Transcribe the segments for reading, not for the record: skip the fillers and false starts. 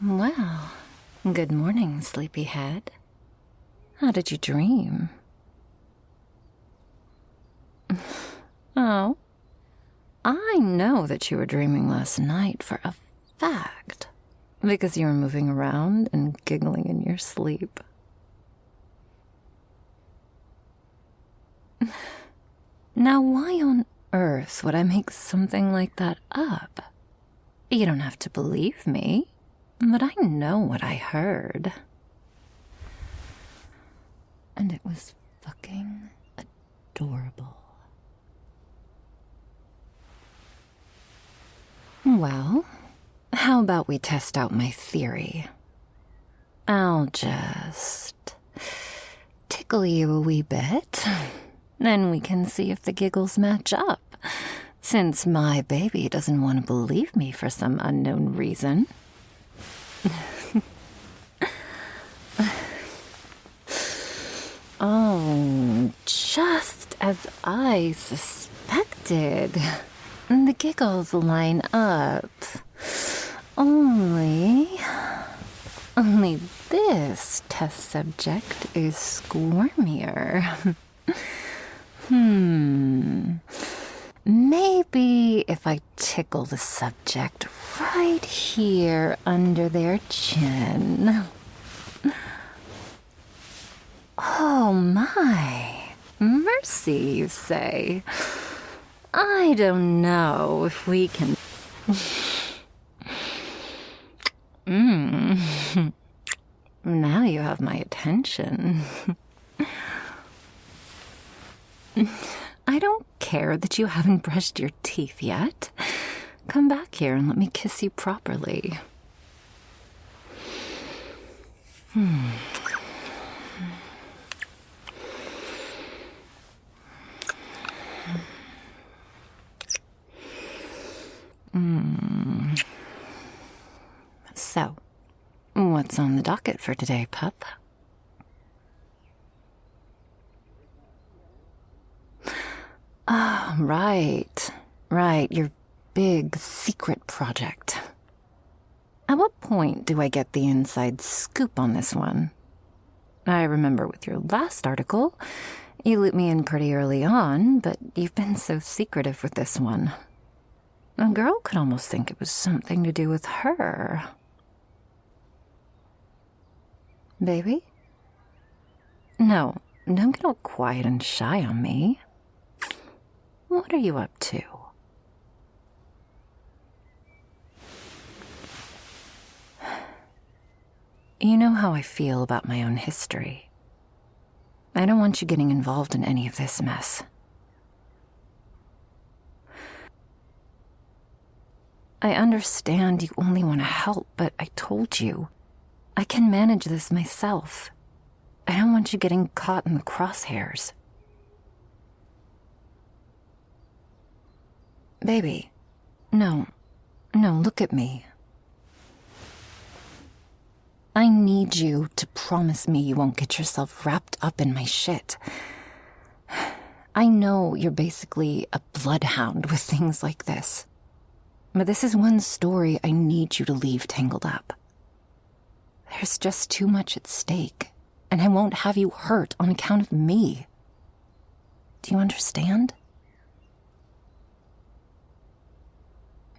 Well, good morning, sleepyhead. How did you dream? Oh, I know that you were dreaming last night for a fact, because you were moving around and giggling in your sleep. Now, why on earth would I make something like that up? You don't have to believe me, but I know what I heard. And it was fucking adorable. Well, how about we test out my theory? I'll just tickle you a wee bit, then we can see if the giggles match up, since my baby doesn't want to believe me for some unknown reason. Oh, just as I suspected. The giggles line up. Only this test subject is squirmier. Maybe if I tickle the subject right here under their chin. Oh my, mercy, you say? I don't know if we can... Now you have my attention. I don't care that you haven't brushed your teeth yet. Come back here and let me kiss you properly. So, what's on the docket for today, pup? Ah, right, your big secret project. At what point do I get the inside scoop on this one? I remember with your last article, you looped me in pretty early on, but you've been so secretive with this one. A girl could almost think it was something to do with her. Baby? No, don't get all quiet and shy on me. What are you up to? You know how I feel about my own history. I don't want you getting involved in any of this mess. I understand you only want to help, but I told you, I can manage this myself. I don't want you getting caught in the crosshairs. Baby, no, look at me. I need you to promise me you won't get yourself wrapped up in my shit. I know you're basically a bloodhound with things like this. But this is one story I need you to leave tangled up. There's just too much at stake, and I won't have you hurt on account of me. Do you understand?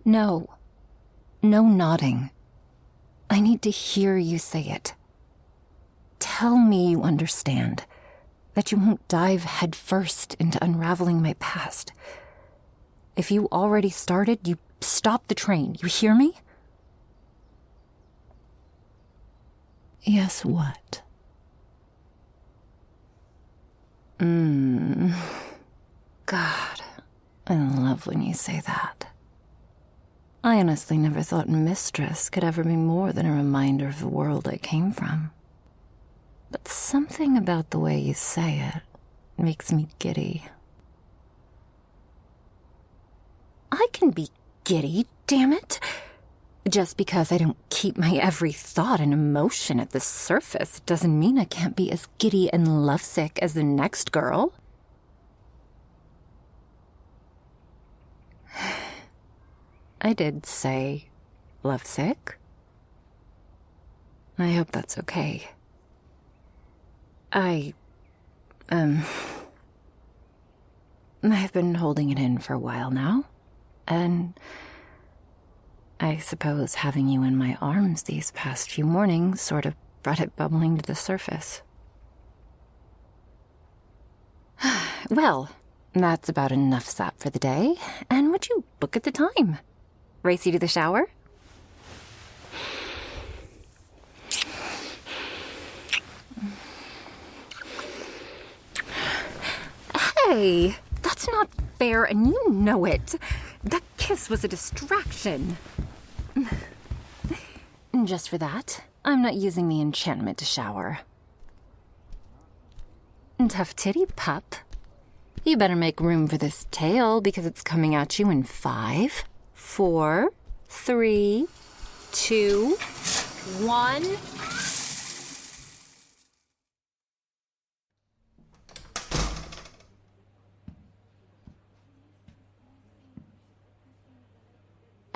No nodding. I need to hear you say it. Tell me you understand, that you won't dive headfirst into unraveling my past. If you already started, you stop the train. You hear me? Yes, what? God, I love when you say that. I honestly never thought Mistress could ever be more than a reminder of the world I came from. But something about the way you say it makes me giddy. I can be giddy, damn it. Just because I don't keep my every thought and emotion at the surface doesn't mean I can't be as giddy and lovesick as the next girl. I did say lovesick. I hope that's okay. I've been holding it in for a while now, and I suppose having you in my arms these past few mornings sort of brought it bubbling to the surface. Well, that's about enough sap for the day, and would you look at the time? Race you to the shower? Hey, that's not fair, and you know it. That kiss was a distraction. Just for that, I'm not using the enchantment to shower. Tough titty, pup. You better make room for this tail because it's coming at you in 5, 4, 3, 2, 1.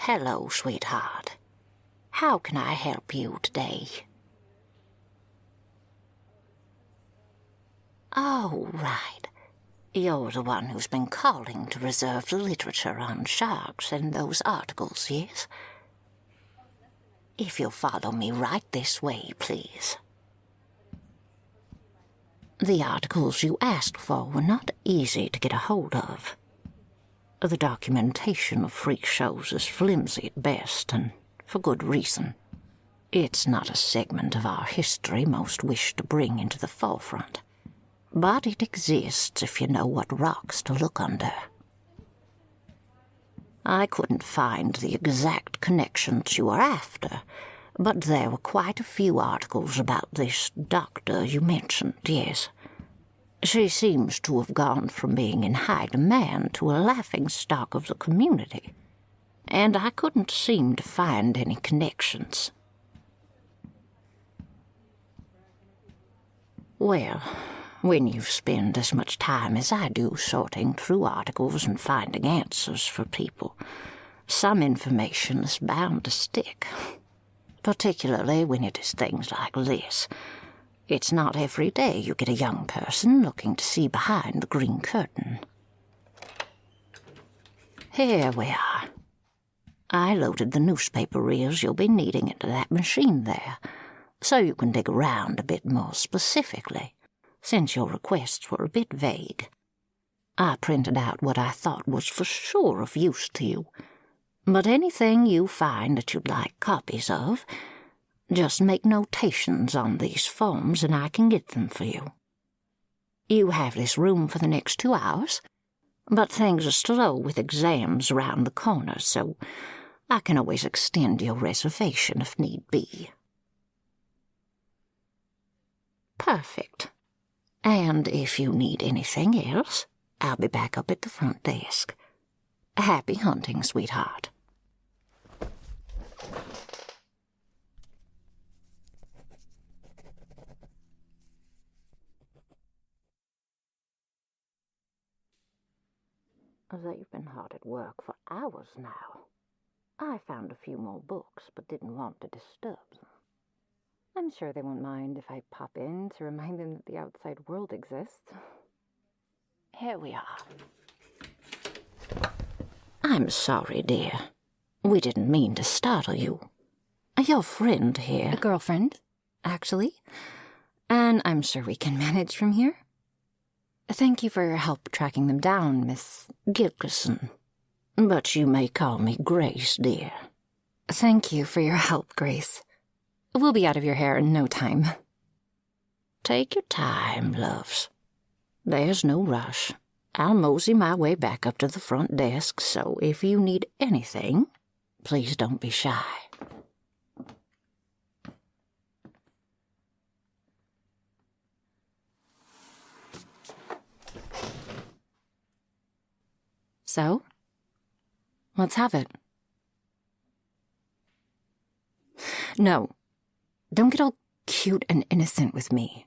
Hello, sweetheart. How can I help you today? Oh, right. You're the one who's been calling to reserve the literature on sharks and those articles, yes? If you'll follow me right this way, please. The articles you asked for were not easy to get a hold of. The documentation of freak shows is flimsy at best, and for good reason. It's not a segment of our history most wish to bring into the forefront, but it exists if you know what rocks to look under. I couldn't find the exact connections you are after, but there were quite a few articles about this doctor you mentioned, yes. She seems to have gone from being in high demand to a laughingstock of the community, and I couldn't seem to find any connections. Well, when you spend as much time as I do sorting through articles and finding answers for people, some information is bound to stick, particularly when it is things like this. It's not every day you get a young person looking to see behind the green curtain. Here we are. I loaded the newspaper reels you'll be needing into that machine there, so you can dig around a bit more specifically, since your requests were a bit vague. I printed out what I thought was for sure of use to you, but anything you find that you'd like copies of, just make notations on these forms and I can get them for you. You have this room for the next 2 hours, but things are slow with exams around the corner, so I can always extend your reservation if need be. Perfect. And if you need anything else, I'll be back up at the front desk. Happy hunting, sweetheart. They've been hard at work for hours now. I found a few more books, but didn't want to disturb them. I'm sure they won't mind if I pop in to remind them that the outside world exists. Here we are. I'm sorry, dear. We didn't mean to startle you. Your friend here... A girlfriend, actually. And I'm sure we can manage from here. Thank you for your help tracking them down, Miss Gilkerson. But you may call me Grace, dear. Thank you for your help, Grace. We'll be out of your hair in no time. Take your time, loves. There's no rush. I'll mosey my way back up to the front desk, so if you need anything, please don't be shy. So, let's have it. No, don't get all cute and innocent with me.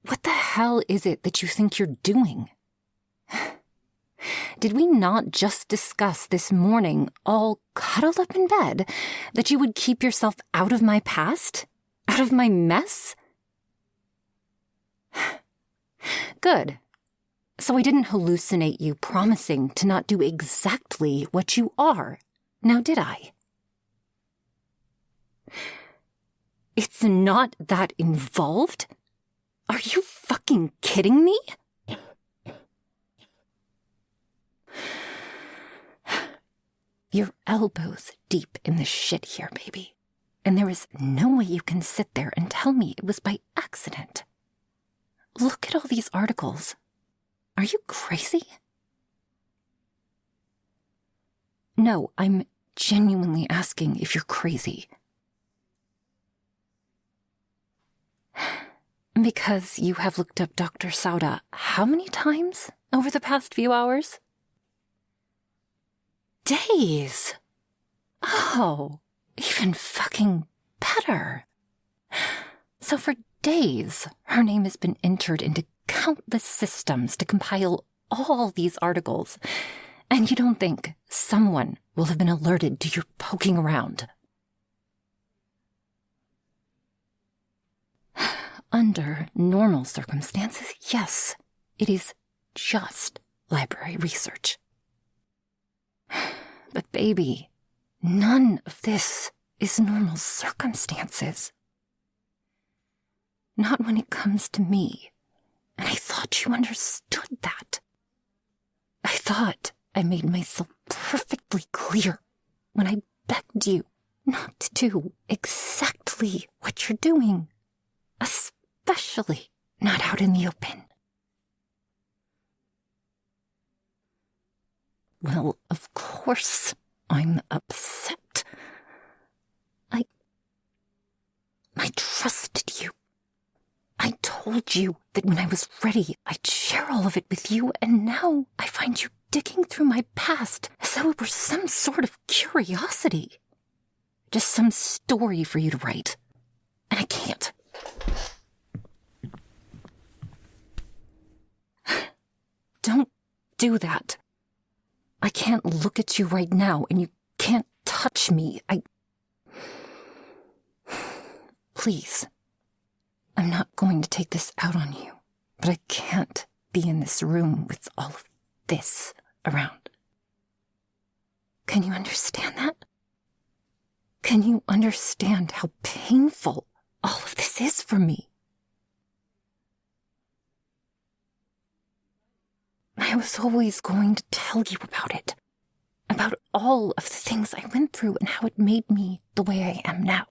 What the hell is it that you think you're doing? Did we not just discuss this morning, all cuddled up in bed, that you would keep yourself out of my past? Out of my mess? Good. So I didn't hallucinate you promising to not do exactly what you are, now did I? It's not that involved? Are you fucking kidding me? Your elbow's deep in the shit here, baby. And there is no way you can sit there and tell me it was by accident. Look at all these articles. Are you crazy? No, I'm genuinely asking if you're crazy. Because you have looked up Dr. Sauda how many times over the past few hours? Days! Oh, even fucking better. So for days, her name has been entered into countless systems to compile all these articles, and you don't think someone will have been alerted to your poking around? Under normal circumstances, yes, it is just library research. But baby, none of this is normal circumstances. Not when it comes to me. And I thought you understood that. I thought I made myself perfectly clear when I begged you not to do exactly what you're doing. Especially not out in the open. Well, of course, I'm upset. I trusted you. I told you that when I was ready, I'd share all of it with you, and now I find you digging through my past as though it were some sort of curiosity. Just some story for you to write. And I can't. Don't do that. I can't look at you right now, and you can't touch me. Please. I'm not going to take this out on you, but I can't be in this room with all of this around. Can you understand that? Can you understand how painful all of this is for me? I was always going to tell you about it, about all of the things I went through and how it made me the way I am now.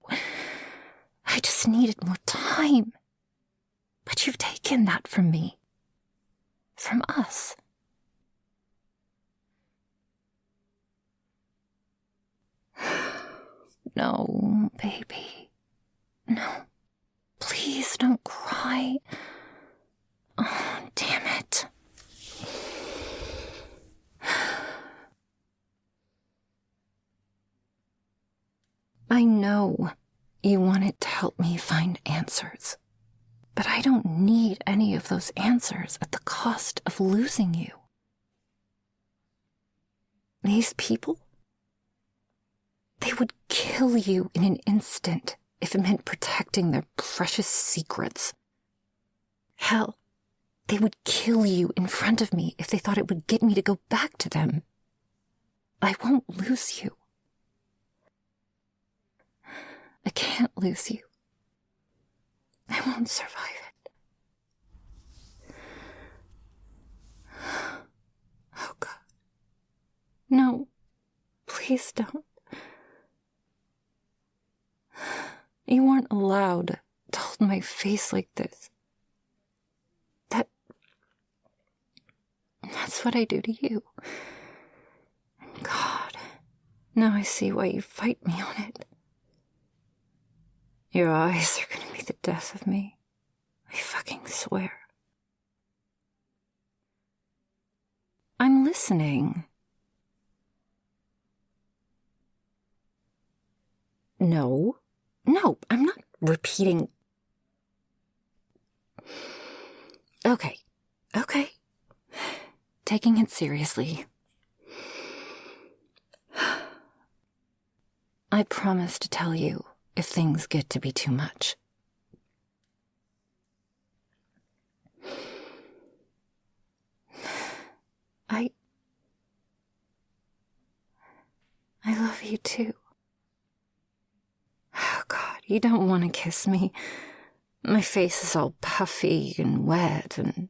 I just needed more time. But you've taken that from me. From us. No, baby. No. Please don't cry. Oh, damn it. I know you wanted to help me find answers, but I don't need any of those answers at the cost of losing you. These people, they would kill you in an instant if it meant protecting their precious secrets. Hell, they would kill you in front of me if they thought it would get me to go back to them. I won't lose you. I can't lose you. I won't survive it. Oh, God. No, please don't. You weren't allowed to hold my face like this. That's what I do to you. And God, now I see why you fight me on it. Your eyes are gonna be the death of me. I fucking swear. I'm listening. No, I'm not repeating. Okay. Taking it seriously. I promise to tell you if things get to be too much. you too. Oh, God, you don't want to kiss me. My face is all puffy and wet and...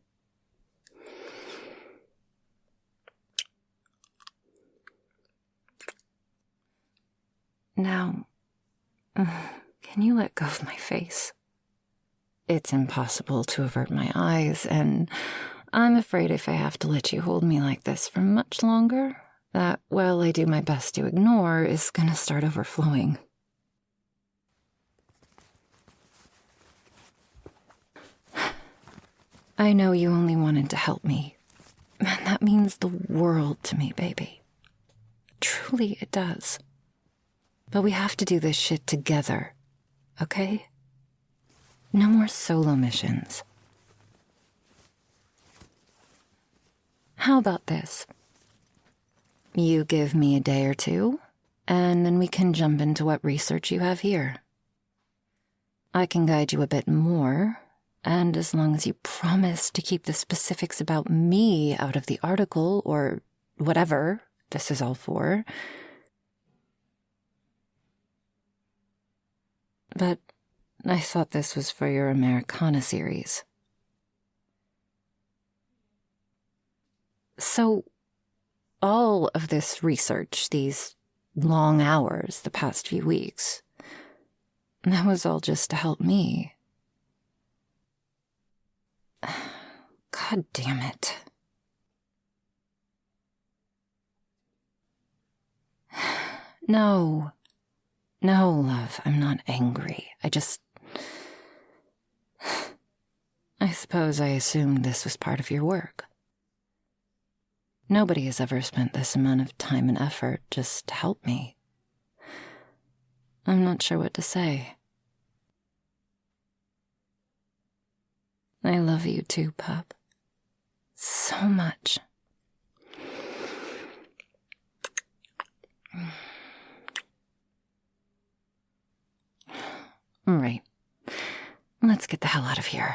Now, can you let go of my face? It's impossible to avert my eyes, and I'm afraid if I have to let you hold me like this for much longer, that, well, I do my best to ignore, is gonna start overflowing. I know you only wanted to help me, and that means the world to me, baby. Truly, it does. But we have to do this shit together, okay? No more solo missions. How about this? You give me a day or two, and then we can jump into what research you have here. I can guide you a bit more, and as long as you promise to keep the specifics about me out of the article, or whatever this is all for. But I thought this was for your Americana series. So, all of this research, these long hours the past few weeks, that was all just to help me. God damn it. No. No, love, I'm not angry. I suppose I assumed this was part of your work. Nobody has ever spent this amount of time and effort just to help me. I'm not sure what to say. I love you too, pup. So much. Right. Let's get the hell out of here.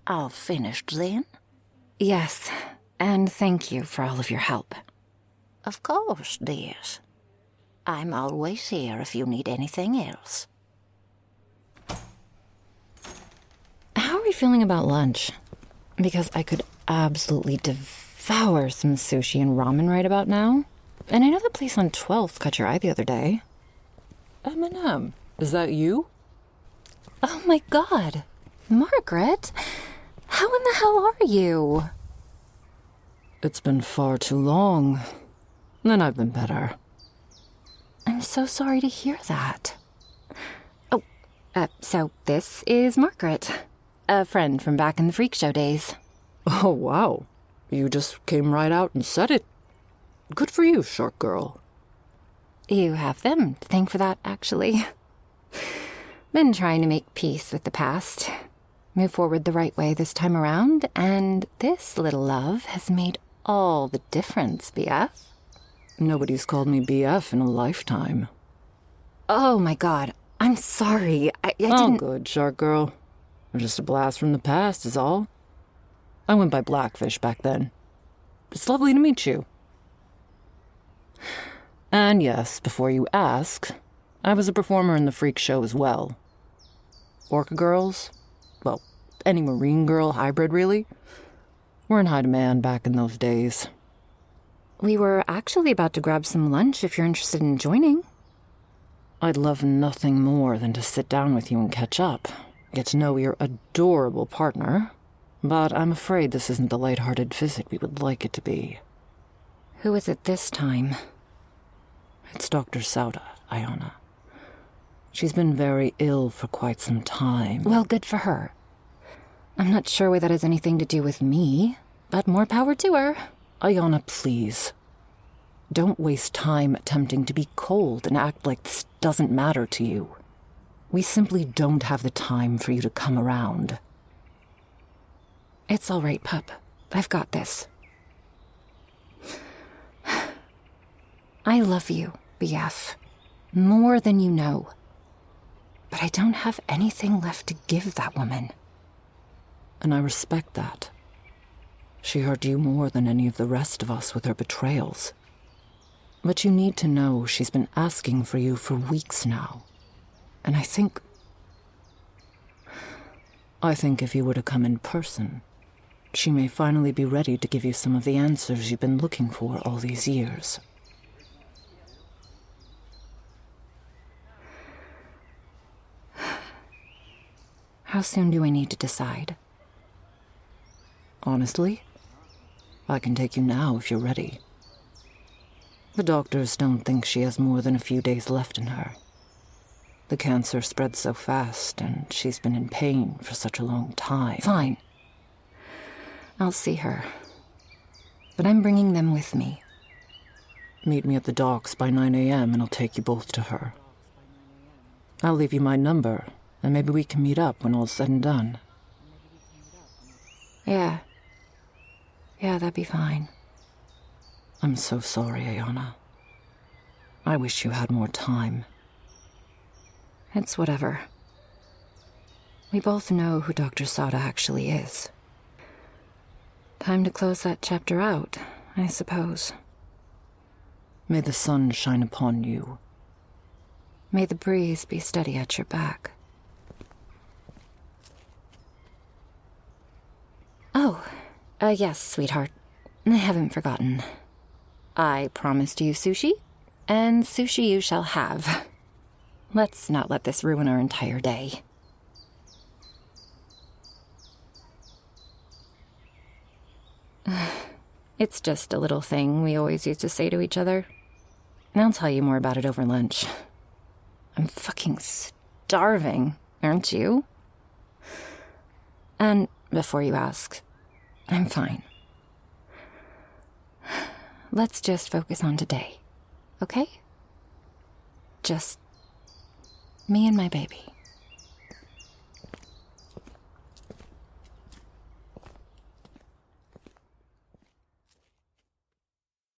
All finished then? Yes, and thank you for all of your help. Of course, dears. I'm always here if you need anything else. How are we feeling about lunch? Because I could absolutely devour some sushi and ramen right about now. And I know the place on 12th caught your eye the other day. Eminem, is that you? Oh my God. Margaret, how in the hell are you? It's been far too long. And I've been better. I'm so sorry to hear that. Oh, so this is Margaret, a friend from back in the freak show days. Oh, wow. You just came right out and said it. Good for you, Shark Girl. You have them to thank for that, actually. Been trying to make peace with the past. Move forward the right way this time around, and this little love has made all the difference, BF. Nobody's called me BF in a lifetime. Oh my God, I'm sorry. I Oh, didn't... good, Shark Girl. Just a blast from the past is all. I went by Blackfish back then. It's lovely to meet you. And yes, before you ask, I was a performer in the freak show as well. Orca girls, well, any marine girl hybrid really, were in high demand back in those days. We were actually about to grab some lunch if you're interested in joining. I'd love nothing more than to sit down with you and catch up, get to know your adorable partner, but I'm afraid this isn't the lighthearted visit we would like it to be. Who is it this time? It's Dr. Sauda, Iona. She's been very ill for quite some time. Well, good for her. I'm not sure why that has anything to do with me, but more power to her. Iona, please. Don't waste time attempting to be cold and act like this doesn't matter to you. We simply don't have the time for you to come around. It's all right, pup. I've got this. I love you, BF. More than you know. But I don't have anything left to give that woman. And I respect that. She hurt you more than any of the rest of us with her betrayals. But you need to know she's been asking for you for weeks now. And I think if you were to come in person, she may finally be ready to give you some of the answers you've been looking for all these years. How soon do I need to decide? Honestly, I can take you now if you're ready. The doctors don't think she has more than a few days left in her. The cancer spread so fast, and she's been in pain for such a long time. Fine. I'll see her. But I'm bringing them with me. Meet me at the docks by 9 a.m. and I'll take you both to her. I'll leave you my number, and maybe we can meet up when all's said and done. Yeah. Yeah, that'd be fine. I'm so sorry, Ayana. I wish you had more time. It's whatever. We both know who Dr. Sada actually is. Time to close that chapter out, I suppose. May the sun shine upon you. May the breeze be steady at your back. Oh, yes, sweetheart. I haven't forgotten. I promised you sushi, and sushi you shall have. Let's not let this ruin our entire day. It's just a little thing we always used to say to each other. And I'll tell you more about it over lunch. I'm fucking starving, aren't you? And before you ask, I'm fine. Let's just focus on today, okay? Just me and my baby.